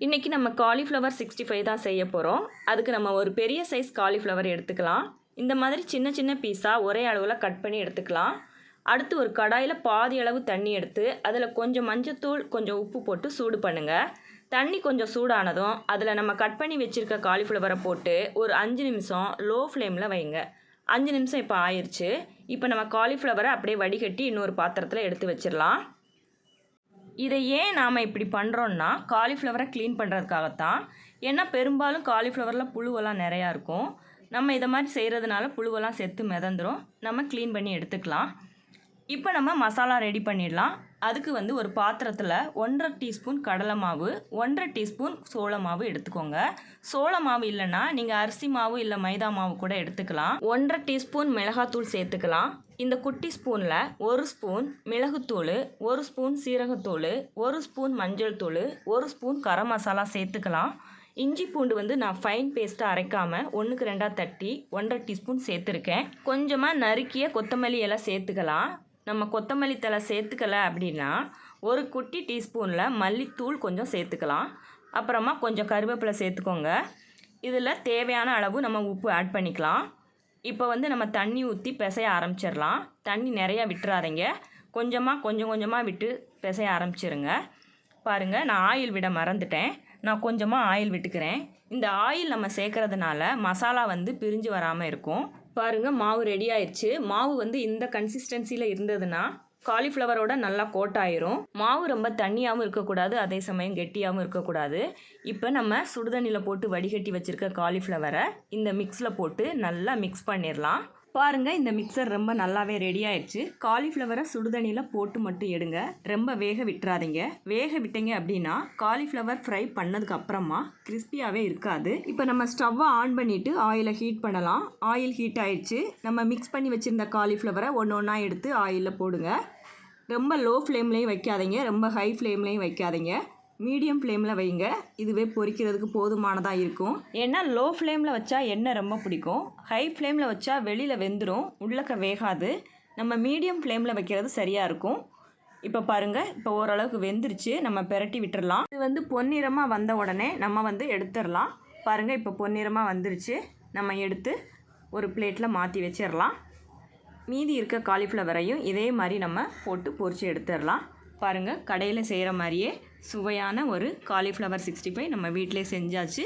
இன்றைக்கி நம்ம காலிஃப்ளவர் 65 தான் செய்ய போகிறோம். அதுக்கு நம்ம ஒரு பெரிய சைஸ் காலிஃப்ளவர் எடுத்துக்கலாம். இந்த மாதிரி சின்ன சின்ன பீஸாக ஒரே அளவில் கட் பண்ணி எடுத்துக்கலாம். அடுத்து ஒரு கடாயில் பாதி அளவு தண்ணி எடுத்து அதில் கொஞ்சம் மஞ்சத்தூள் கொஞ்சம் உப்பு போட்டு சூடு பண்ணுங்கள். தண்ணி கொஞ்சம் சூடானதும் அதில் நம்ம கட் பண்ணி வச்சுருக்க காலிஃப்ளவரை போட்டு ஒரு 5 நிமிஷம் லோ ஃப்ளேமில் வைங்க. 5 நிமிஷம் இப்போ ஆயிடுச்சு. இப்போ நம்ம காலிஃப்ளவரை அப்படியே வடிகட்டி இன்னொரு பாத்திரத்தில் எடுத்து வச்சிடலாம். இதை ஏன் நாம் இப்படி பண்ணுறோன்னா காலிஃப்ளவரை க்ளீன் பண்ணுறதுக்காகத்தான். ஏன்னா பெரும்பாலும் காலிஃப்ளவரில் புழுவெல்லாம் நிறையா இருக்கும். நம்ம இதை மாதிரி செய்கிறதுனால புழுவெல்லாம் செத்து மிதந்துடும். நம்ம க்ளீன் பண்ணி எடுத்துக்கலாம். இப்போ நம்ம மசாலா ரெடி பண்ணிடலாம். அதுக்கு ஒரு பாத்திரத்தில் 1.5 டீஸ்பூன் கடலை மாவு, 1.5 டீஸ்பூன் சோள மாவு எடுத்துக்கோங்க. சோள மாவு இல்லைன்னா நீங்கள் அரிசி மாவு இல்லை மைதா மாவு கூட எடுத்துக்கலாம். 1.5 டீஸ்பூன் மிளகாத்தூள் சேர்த்துக்கலாம். இந்த குட்டி ஸ்பூனில் 1 ஸ்பூன் மிளகுத்தூள், 1 ஸ்பூன் சீரகத்தூள், 1 ஸ்பூன் மஞ்சள் தூள், 1 ஸ்பூன் கரம் மசாலா சேர்த்துக்கலாம். இஞ்சி பூண்டு நான் ஃபைன் பேஸ்ட்டாக அரைக்காமல் 1க்கு 2ஆக தட்டி 1.5 டீஸ்பூன் சேர்த்துருக்கேன். கொஞ்சமாக நறுக்கிய கொத்தமல்லி எல்லாம் சேர்த்துக்கலாம். நம்ம கொத்தமல்லி தழை சேர்த்துக்கலை அப்படின்னா ஒரு குட்டி டீஸ்பூனில் மல்லித்தூள் கொஞ்சம் சேர்த்துக்கலாம். அப்புறமா கொஞ்சம் கருவேப்பிலை சேர்த்துக்கோங்க. இதில் தேவையான அளவு நம்ம உப்பு ஆட் பண்ணிக்கலாம். இப்போ நம்ம தண்ணி ஊற்றி பிசைய ஆரம்பிச்சிடலாம். தண்ணி நிறையா விட்டுறாதீங்க. கொஞ்சம் கொஞ்சமாக விட்டு பிசைய ஆரம்பிச்சிருங்க. பாருங்கள், நான் ஆயில் விட மறந்துட்டேன். நான் கொஞ்சமாக ஆயில் விட்டுக்கிறேன். இந்த ஆயில் நம்ம சேர்க்கறதுனால மசாலா பிரிஞ்சு வராமல் இருக்கும். பாருங்கள், மாவு ரெடி ஆயிடுச்சு. மாவு இந்த கன்சிஸ்டன்சியில் இருந்ததுன்னா காலிஃப்ளவரோட நல்லா கோட் ஆயிரும். மாவு ரொம்ப தண்ணியாகவும் இருக்கக்கூடாது, அதே சமயம் கெட்டியாகவும் இருக்கக்கூடாது. இப்போ நம்ம சுடுதண்ணியில் போட்டு வடிகட்டி வச்சுருக்க காலிஃப்ளவரை இந்த மிக்ஸில் போட்டு நல்லா மிக்ஸ் பண்ணிடலாம். பாருங்கள், இந்த மிக்சர் ரொம்ப நல்லாவே ரெடி ஆயிடுச்சு. காலிஃப்ளவரை சுடுதண்ணியில் போட்டு மட்டும் எடுங்க. ரொம்ப வேக விட்டுறாதீங்க. வேக விட்டீங்க அப்படின்னா காலிஃப்ளவர் ஃப்ரை பண்ணதுக்கு அப்புறமா கிறிஸ்பியாகவே இருக்காது. இப்போ நம்ம ஸ்டவ்வை ஆன் பண்ணிவிட்டு ஆயிலை ஹீட் பண்ணலாம். ஆயில் ஹீட் ஆயிடுச்சு. நம்ம மிக்ஸ் பண்ணி வச்சுருந்த காலிஃப்ளவரை ஒன்றா எடுத்து ஆயிலில் போடுங்க. ரொம்ப லோ ஃப்ளேம்லேயும் வைக்காதீங்க, ரொம்ப ஹை ஃப்ளேம்லேயும் வைக்காதீங்க. மீடியம் ஃப்ளேமில் வைங்க. இதுவே பொரிக்கிறதுக்கு போதுமானதாக இருக்கும். ஏன்னா லோ ஃப்ளேமில் வச்சா எண்ணெய் ரொம்ப பிடிக்கும். ஹை ஃப்ளேமில் வச்சா வெளியில் வெந்துடும், உள்ளக்க வேகாது. நம்ம மீடியம் ஃப்ளேமில் வைக்கிறது சரியாக இருக்கும். இப்போ பாருங்கள், இப்போ ஓரளவுக்கு வெந்துருச்சு. நம்ம பெரட்டி விட்டுடலாம். இது பொன்னிறமாக வந்த உடனே நம்ம எடுத்துடலாம். பாருங்கள், இப்போ பொன்னிறமாக வந்துருச்சு. நம்ம எடுத்து ஒரு பிளேட்டில் மாற்றி வச்சிடலாம். மீதி இருக்க காலிஃப்ளவரையும் இதே மாதிரி நம்ம போட்டு பொரித்து எடுத்துடலாம். பாருங்கள், கடையில் செய்கிற மாதிரியே சுவையான ஒரு காலிஃப்ளவர் 65 நம்ம வீட்டிலே செஞ்சாச்சு.